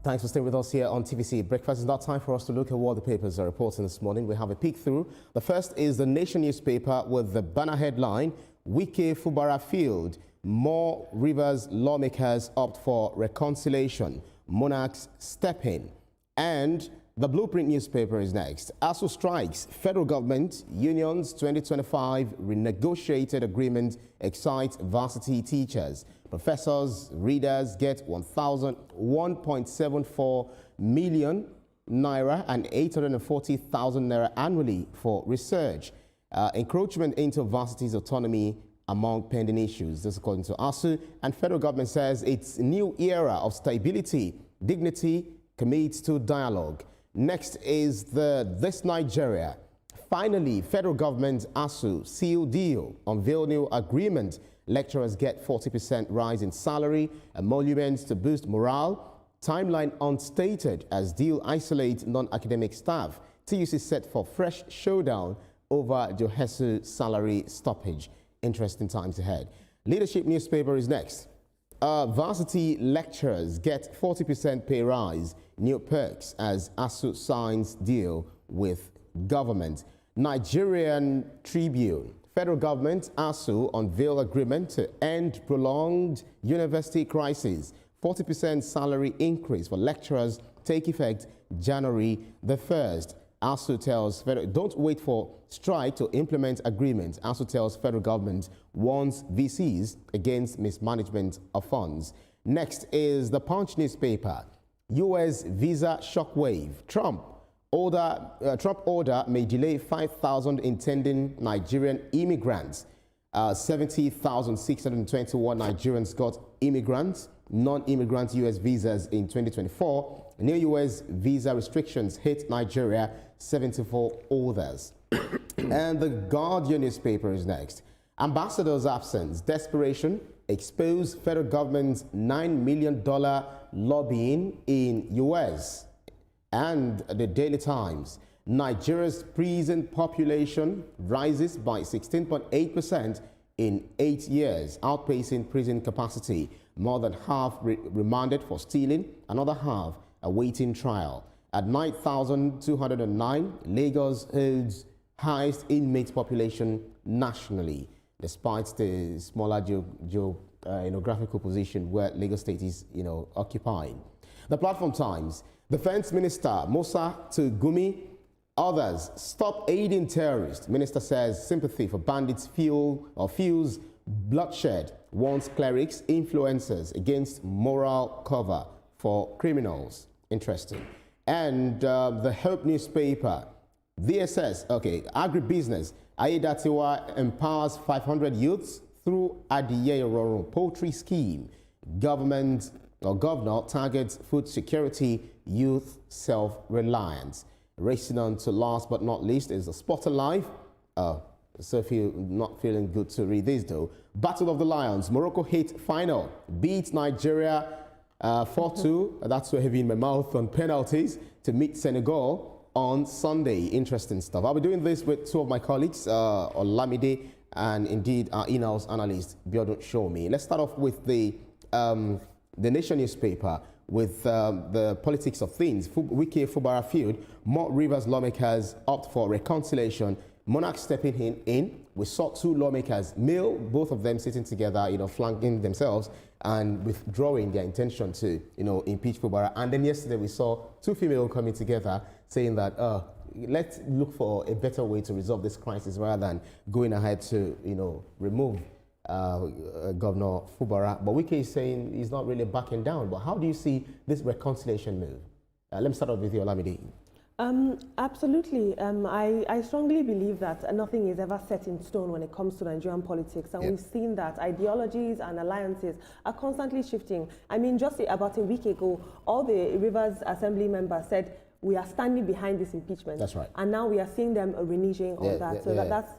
Thanks for staying with us here on TVC Breakfast. It's now time for us to look at what the papers are reporting this morning. We have a peek through. The first is the Nation newspaper with the banner headline, Wike Fubara Field. More Rivers lawmakers opt for reconciliation. Monarchs step in. And the Blueprint newspaper is next. ASUU strikes. Federal government, unions 2025 renegotiated agreement excites varsity teachers. Professors, readers get 1.74 million naira and 840,000 naira annually for research. Encroachment into varsity's autonomy among pending issues. This according to ASUU, and federal government says its new era of stability, dignity, commits to dialogue. Next is This Nigeria. Finally, federal government ASUU seal deal, unveil new agreement. Lecturers get 40% rise in salary, emoluments to boost morale. Timeline unstated as deal isolate non-academic staff. TUC set for fresh showdown over the ASSU salary stoppage. Interesting times ahead. Leadership newspaper is next. Varsity lecturers get 40% pay rise, new perks as ASUU signs deal with government. Nigerian Tribune. Federal government, ASUU, unveil agreement to end prolonged university crisis. 40% salary increase for lecturers take effect January the 1st. ASUU tells federal, don't wait for strike to implement agreement. ASUU tells federal government warns VCs against mismanagement of funds. Next is the Punch newspaper. U.S. visa shockwave. Trump order may delay 5,000 intending Nigerian immigrants. 70,621 Nigerians got immigrants, non-immigrant U.S. visas in 2024. New U.S. visa restrictions hit Nigeria, 74 others. And the Guardian newspaper is next. Ambassador's absence, desperation, expose federal government's $9 million lobbying in U.S. And the Daily Times, Nigeria's prison population rises by 16.8% in 8 years, outpacing prison capacity. More than half remanded for stealing, another half awaiting trial. At 9,209, Lagos holds highest inmate population nationally, despite the smaller geographical position where Lagos State is, occupying. The Platform Times. Defense Minister Musa to Gumi, others stop aiding terrorists. Minister says sympathy for bandits fuels bloodshed, warns clerics, influencers against moral cover for criminals. Interesting. And the Hope newspaper, VSS, agribusiness. Aiyedatiwa empowers 500 youths through Adiye Rorun poultry scheme. Governor targets food security, youth self-reliance. Racing on to last but not least is the Sport Alive. Not feeling good to read this though. Battle of the Lions. Morocco hit final. Beats Nigeria 4-2. That's where having my mouth on penalties to meet Senegal on Sunday. Interesting stuff. I'll be doing this with two of my colleagues, Olamide and indeed our in-house analyst, Biodun Shomi. Let's start off with the Nation newspaper with the politics of things. Wike Fubara Field, more Rivers lawmakers opt for reconciliation. Monarchs stepping in. We saw two lawmakers, male, both of them sitting together, flanking themselves and withdrawing their intention to, impeach Fubara. And then yesterday we saw two female coming together saying that let's look for a better way to resolve this crisis rather than going ahead to, remove Governor Fubara. But Wike is saying he's not really backing down. But how do you see this reconciliation move? Let me start off with you, Olamide. Absolutely. I strongly believe that nothing is ever set in stone when it comes to Nigerian politics. And we've seen that ideologies and alliances are constantly shifting. I mean, just about a week ago, all the Rivers Assembly members said, we are standing behind this impeachment. That's right. And now we are seeing them reneging on that. So that's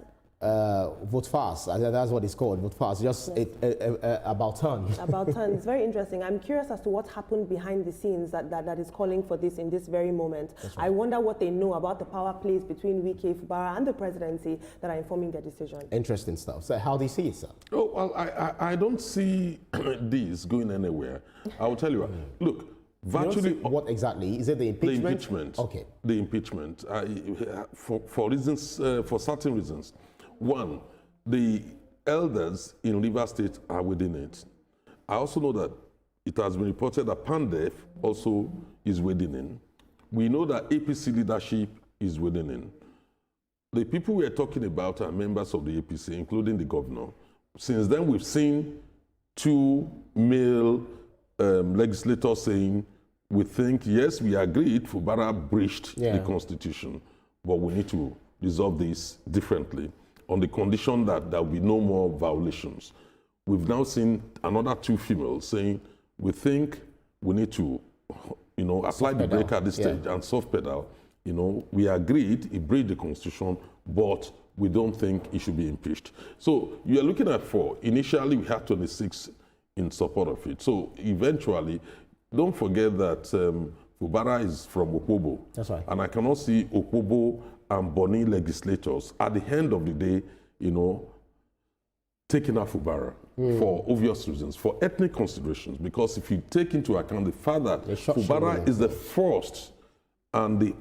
vote fast. That's what it's called. Vote fast. Just about turn. About turn. It's very interesting. I'm curious as to what happened behind the scenes that is calling for this in this very moment. Right. I wonder what they know about the power plays between Wike Fubara and the presidency that are informing their decision. Interesting stuff. So how do you see it, sir? Oh, well, I don't see this going anywhere. I will tell you. Look, Virtually, what exactly? Is it the impeachment? The impeachment. Okay. The impeachment. For reasons, for certain reasons. One, the elders in Rivers State are within it. I also know that it has been reported that PANDEF also is within it. We know that APC leadership is within it. The people we are talking about are members of the APC, including the governor. Since then, we've seen 2 male legislators saying, we think, yes, we agreed Fubara breached the Constitution, but we need to resolve this differently on the condition that there will be no more violations. We've now seen another 2 females saying, we think we need to, apply the brake at this stage and soft pedal. We agreed it breached the Constitution, but we don't think it should be impeached. So you are looking at 4. Initially, we had 26 in support of it. So eventually, don't forget that Fubara is from Opobo. That's right. And I cannot see Opobo and Boni legislators at the end of the day, taking out Fubara for obvious reasons, for ethnic considerations. Because if you take into account the fact that Fubara is the first and the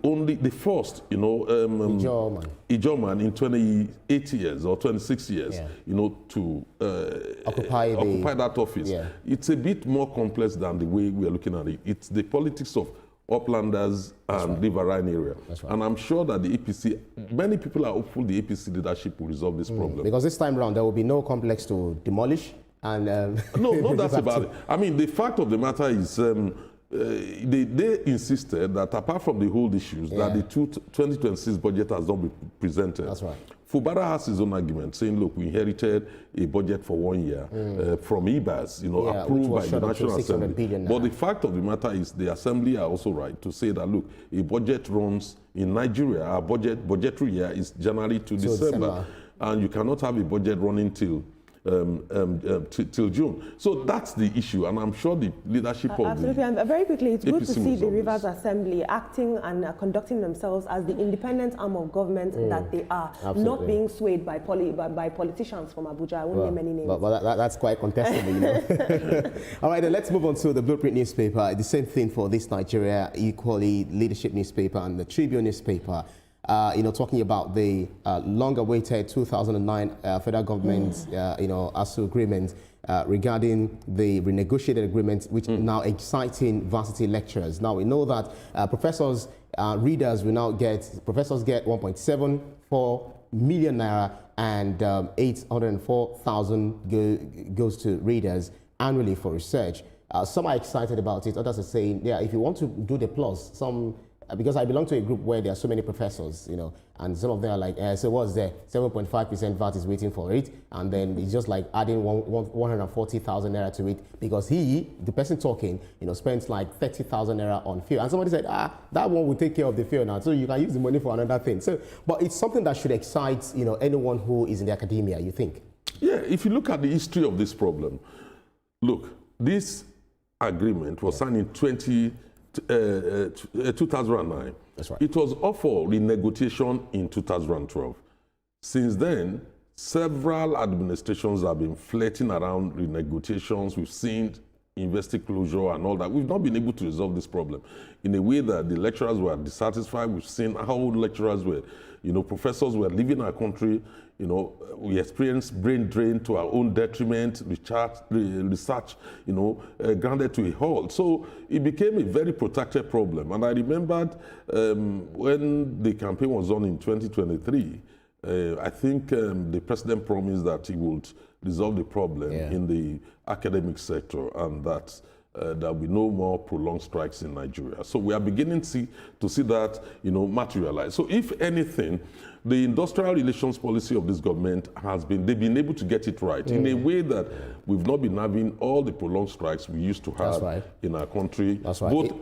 first, Ijoman in 28 years or 26 years, to occupy that office. Yeah. It's a bit more complex than the way we are looking at it. It's the politics of uplanders and riverine area. Right. And I'm sure that the APC, many people are hopeful the APC leadership will resolve this problem. Because this time around, there will be no complex to demolish. And no, that's about it. I mean, the fact of the matter is, they insisted that apart from the whole issues, that the 2026 budget has not been presented. That's right. Fubara has his own argument, saying, look, we inherited a budget for 1 year from IBAS, approved by the National Assembly. But the fact of the matter is the Assembly are also right to say that, look, a budget runs in Nigeria, our budgetary year is January to December. And you cannot have a budget running till June. So that's the issue, and I'm sure the leadership of absolutely. And very quickly, it's good to see the Rivers this. Assembly acting and conducting themselves as the independent arm of government that they are, not being swayed by politicians from Abuja. I won't name any names. But that's quite contestable, All right, then let's move on to the Blueprint newspaper. The same thing for this Nigeria Equally leadership newspaper and the Tribune newspaper. Talking about the long-awaited 2009 federal government, ASUU agreement regarding the renegotiated agreement, which now exciting varsity lecturers. Now we know that professors, readers will now professors get 1.74 million naira and 804,000 goes to readers annually for research. Some are excited about it. Others are saying, if you want to do the plus, because I belong to a group where there are so many professors, and some of them are like, so what's there? 7.5% VAT is waiting for it, and then it's just like adding 140,000 naira to it because the person talking, spends like 30,000 naira on fuel. And somebody said, that one will take care of the fuel now, so you can use the money for another thing. So, but it's something that should excite, anyone who is in the academia, you think? Yeah, if you look at the history of this problem, look, this agreement was signed in 2009. That's right. It was up for renegotiation in 2012. Since then, several administrations have been flirting around renegotiations. We've seen university closure and all that. We've not been able to resolve this problem in a way that the lecturers were dissatisfied. We've seen how lecturers were, professors were leaving our country. We experienced brain drain to our own detriment, research, grounded to a halt. So it became a very protracted problem. And I remembered when the campaign was on in 2023, I think the president promised that he would resolve the problem in the academic sector and that there will be no more prolonged strikes in Nigeria. So we are beginning to see that, materialize. So if anything, the industrial relations policy of this government they've been able to get it right in a way that we've not been having all the prolonged strikes we used to have in our country, both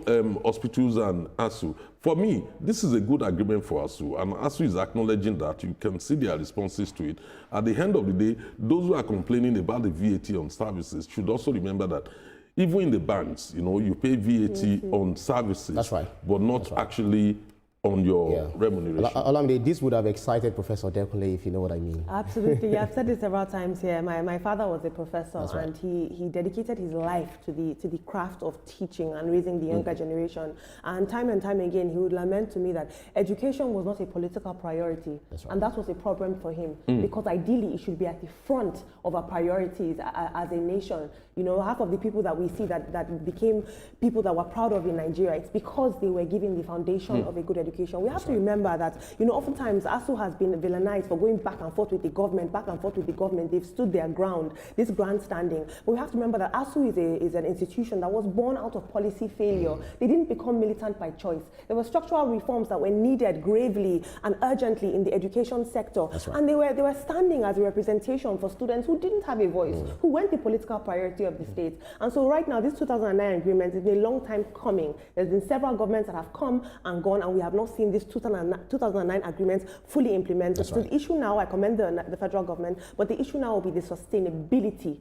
hospitals and ASUU. For me, this is a good agreement for ASUU, and ASUU is acknowledging that. You can see their responses to it. At the end of the day, those who are complaining about the VAT on services should also remember that even in the banks, you pay VAT on services, but not actually on your remuneration. Olamide, this would have excited Professor Dekule, if you know what I mean. Absolutely. I've said this several times here. My father was a professor, That's right. and he dedicated his life to the craft of teaching and raising the younger generation. And time again, he would lament to me that education was not a political priority. That's right. And that was a problem for him, because ideally it should be at the front of our priorities as a nation. You know, half of the people that we see that became people that we're proud of in Nigeria, it's because they were given the foundation of a good education. We have to remember that, you know, oftentimes ASUU has been villainized for going back and forth with the government. They've stood their ground, this grandstanding. But we have to remember that ASUU is an institution that was born out of policy failure. They didn't become militant by choice. There were structural reforms that were needed gravely and urgently in the education sector. That's right. And they were standing as a representation for students who didn't have a voice, who weren't the political priority of the state. And so right now, this 2009 agreement has been a long time coming. There's been several governments that have come and gone, and we have not seen this 2009 agreement fully implemented. That's So right. the issue now, I commend the federal government, but the issue now will be the sustainability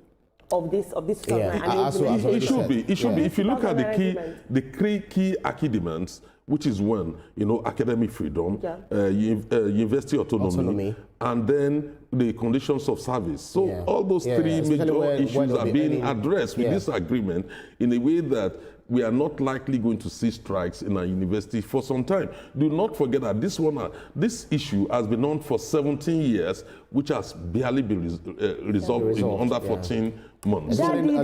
of this 2009. It should be. If you look at the 3 key demands, which is one, you know, academic freedom, university autonomy, and then the conditions of service. So all those 3 major issues are being addressed with this agreement in a way that we are not likely going to see strikes in our university for some time. Do not forget that this issue has been on for 17 years, which has barely been resolved in under 14 months. Especially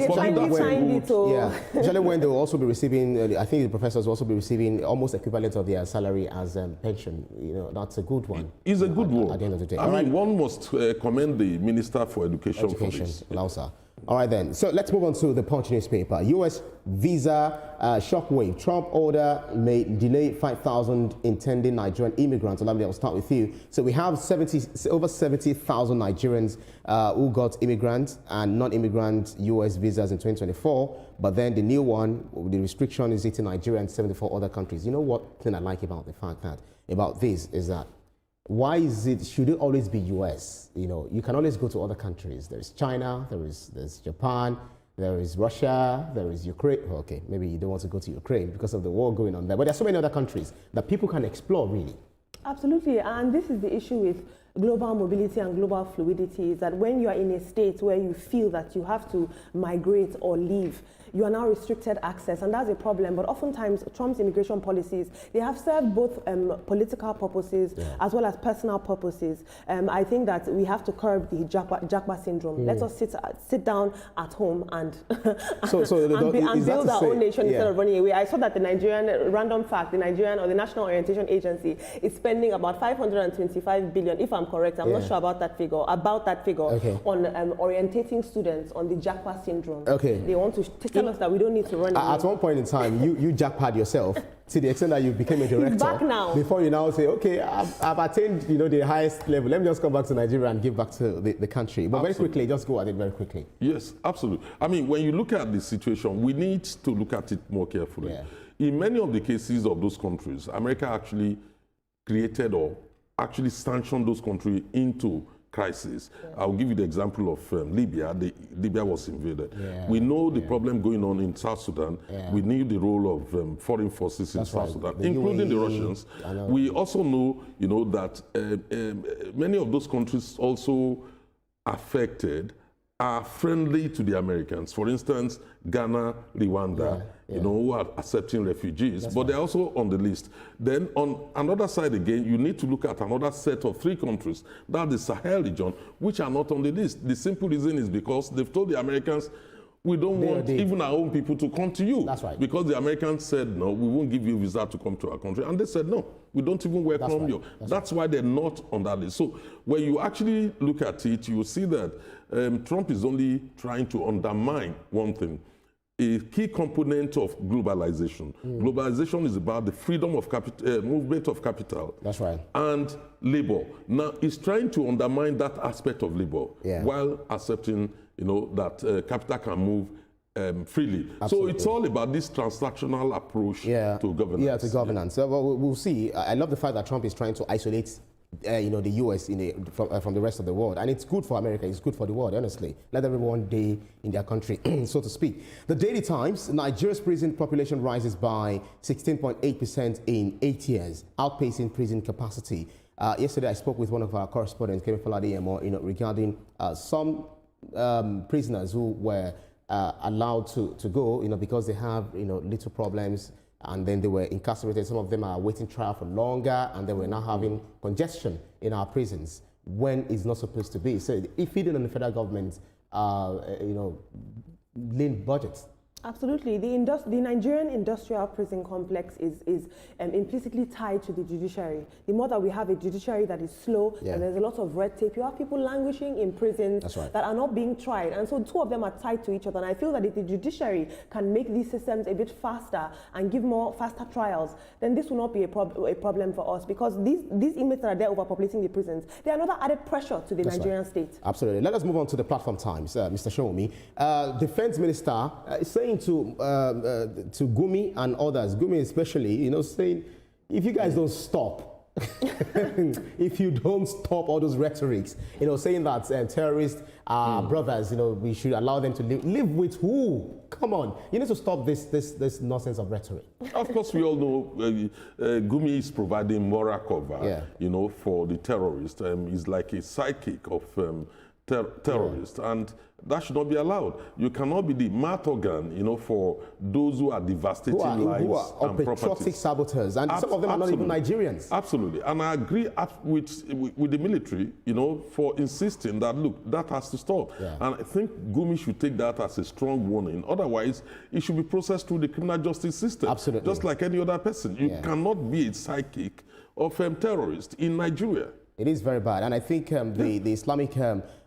when they will also be receiving, I think the professors will also be receiving almost equivalent of their salary as pension. You know, that's a good one. It's a good one. At the end of the day. I mean, one must commend the Minister for Education for this. Lausa. All right then, so let's move on to the Punch newspaper. U.S. visa shockwave. Trump order may delay 5,000 intending Nigerian immigrants. Olamide, I'll start with you. So we have over 70,000 Nigerians who got immigrant and non-immigrant U.S. visas in 2024. But then the new one, the restriction is 80 Nigeria and 74 other countries. You know what thing I like about the fact that, about this is that, why should it always be US? You know, you can always go to other countries. There's China, there's Japan, there is Russia, there is Ukraine. Okay, maybe you don't want to go to Ukraine because of the war going on there. But there's so many other countries that people can explore, really. Absolutely, and this is the issue with global mobility and global fluidity, is that when you are in a state where you feel that you have to migrate or leave, you are now restricted access, and that's a problem. But oftentimes, Trump's immigration policies, they have served both political purposes as well as personal purposes. I think that we have to curb the Japa syndrome. Let us sit down at home and, and build our own nation instead of running away. I saw that the Nigerian, random fact, the National Orientation Agency is spending about 525 billion, if I'm correct, I'm not sure about that figure, on orientating students on the Japa syndrome. They want to tell us that we don't need to run away. At one point in time, you jackpot yourself to the extent that you became a director. He's back now. Before you now say, okay, I've attained, you know, the highest level. Let me just come back to Nigeria and give back to the country. But very quickly, just go at it very quickly. Yes, absolutely. I mean, when you look at the situation, we need to look at it more carefully. In many of the cases of those countries, America actually created or actually sanctioned those countries into crisis. I'll give you the example of Libya. Libya was invaded. We know the problem going on in South Sudan. We knew the role of foreign forces in South Sudan, including the Russians. We also know, you know, that many of those countries also affected are friendly to the Americans. For instance, Ghana, Rwanda, you know, who are accepting refugees, but they're also on the list. Then on another side again, you need to look at another set of 3 countries, that's the Sahel region, which are not on the list. The simple reason is because they've told the Americans, we don't want even our own people to come to you. That's right. Because the Americans said, no, we won't give you a visa to come to our country. And they said, no, we don't even welcome you. That's why they're not on that list. So when you actually look at it, you will see that Trump is only trying to undermine one thing, a key component of globalization. Globalization is about the freedom of movement of capital. That's right. And labor. Now, he's trying to undermine that aspect of labor while accepting, you know, that capital can move freely. Absolutely. So it's all about this transactional approach to governance. Yeah, to governance. So we'll see. I love the fact that Trump is trying to isolate the U.S. From the rest of the world. And it's good for America. It's good for the world, honestly. Let everyone day in their country, so to speak. The Daily Times, Nigeria's prison population rises by 16.8% in 8 years, outpacing prison capacity. Yesterday, I spoke with one of our correspondents, Kevin Faladiyemo, regarding some prisoners who were allowed to go, because they have, little problems, and then they were incarcerated. Some of them are waiting trial for longer, and then we're now having congestion in our prisons when it's not supposed to be. So if feeding on the federal government, lean budgets. Absolutely. The Nigerian industrial prison complex is implicitly tied to the judiciary. The more that we have a judiciary that is slow, and there's a lot of red tape, you have people languishing in prisons that are not being tried. And so two of them are tied to each other. And I feel that if the judiciary can make these systems a bit faster and give more faster trials, then this will not be a problem for us, because these inmates that are there overpopulating the prisons, they are another added pressure to the Nigerian state. Absolutely. Let us move on to the Platform Times. Mr. Shomi, Defense Minister is saying to Gumi and others, Gumi especially, saying, if you guys don't stop, if you don't stop all those rhetorics, saying that terrorists are brothers, we should allow them to live with who? Come on, you need to stop this nonsense of rhetoric. Of course, we all know Gumi is providing moral cover, for the terrorists. He's like a sidekick of terrorists, and that should not be allowed. You cannot be the mouth organ, for those who are devastating lives who are and property. Saboteurs, and some of them are not even Nigerians. Absolutely, and I agree with the military, for insisting that, look, that has to stop. And I think Gumi should take that as a strong warning. Otherwise, it should be processed through the criminal justice system. Absolutely, just like any other person. You cannot be a sidekick of terrorists in Nigeria. It is very bad, and I think the Islamic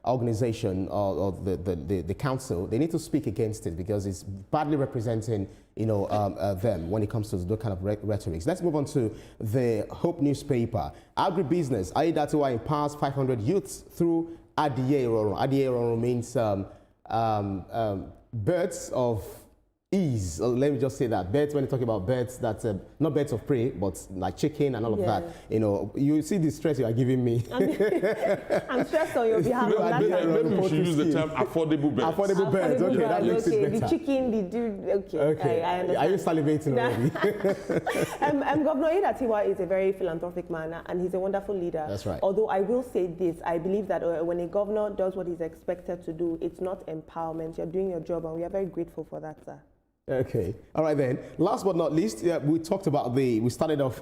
organization or the council, they need to speak against it, because it's badly representing them when it comes to those kind of rhetorics. Let's move on to the Hope newspaper. Agribusiness, Aidatiwa empowers 500 youths through Adiye Roro. Adiye Roro means birds of ease. Let me just say that birds, when you talk about birds, that's not birds of prey, but like chicken and all of that. You see the stress you are giving me. I'm stressed on your behalf. Maybe we should use the term affordable birds. Affordable birds. Okay, that makes it better. The chicken, the dude. Okay. I understand. Are you salivating already? Governor Aidatiwa is a very philanthropic man, and he's a wonderful leader. That's right. Although I will say this, I believe that when a governor does what he's expected to do, it's not empowerment. You're doing your job, and we are very grateful for that, sir. Okay. All right then. Last but not least, we talked about we started off,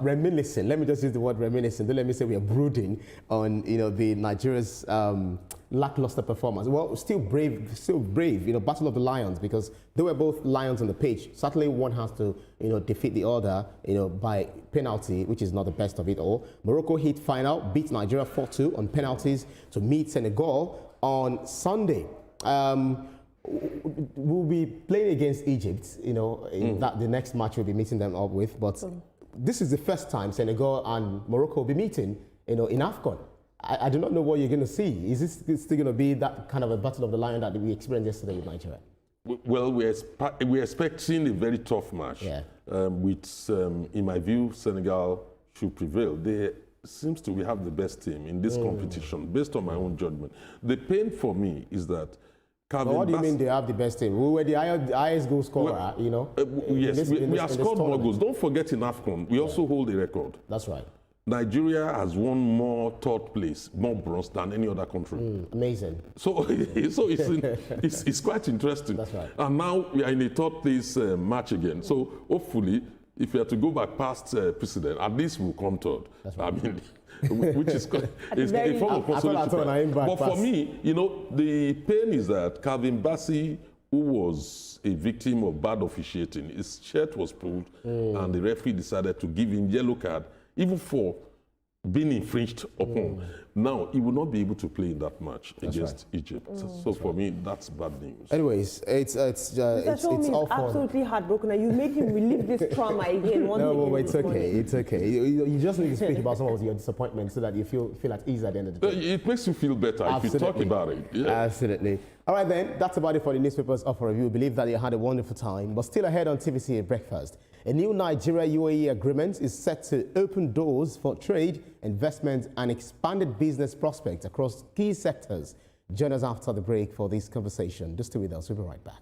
reminiscing. Let me just use the word reminiscing. Don't let me say we are brooding on, the Nigeria's lackluster performance. Well, still brave, Battle of the Lions, because they were both lions on the pitch. Certainly one has to, defeat the other, by penalty, which is not the best of it all. Morocco hit final, beat Nigeria 4-2 on penalties to meet Senegal on Sunday. We'll be playing against Egypt, that the next match we'll be meeting them up with. But this is the first time Senegal and Morocco will be meeting, in AFCON. I do not know what you're going to see. Is this still going to be that kind of a battle of the lion that we experienced yesterday with Nigeria? Well, we're expecting a very tough match. Which, in my view, Senegal should prevail. They seems to have the best team in this competition, based on my own judgment. The pain for me is that what do you mean they have the best team? We were the highest goal scorer, Yes, we have scored more goals. Don't forget, in AFCON, we also hold a record. That's right. Nigeria has won more third place, more bronze than any other country. Amazing. So it's quite interesting. That's right. And now we are in a third place match again. So hopefully, if we are to go back past precedent, at least we'll come third. That's right. I mean, which is a form of consolation. But for me, the pain is that Calvin Bassey, who was a victim of bad officiating, his shirt was pulled, and the referee decided to give him yellow card, even for being infringed upon. Now, he will not be able to play in that match against Egypt. So for me, that's bad news. Anyways, it's all fun. Absolutely heartbroken. You made him relive this trauma again. It's okay. It's okay. You just need to speak about some of your disappointments so that you feel at ease at the end of the day. It makes you feel better if you talk about it. Yeah. Absolutely. All right then, that's about it for the newspapers offer review. We believe that you had a wonderful time, but still ahead on TVC Breakfast. A new Nigeria-UAE agreement is set to open doors for trade, investment, and expanded business prospects across key sectors. Join us after the break for this conversation. Just stay with us. We'll be right back.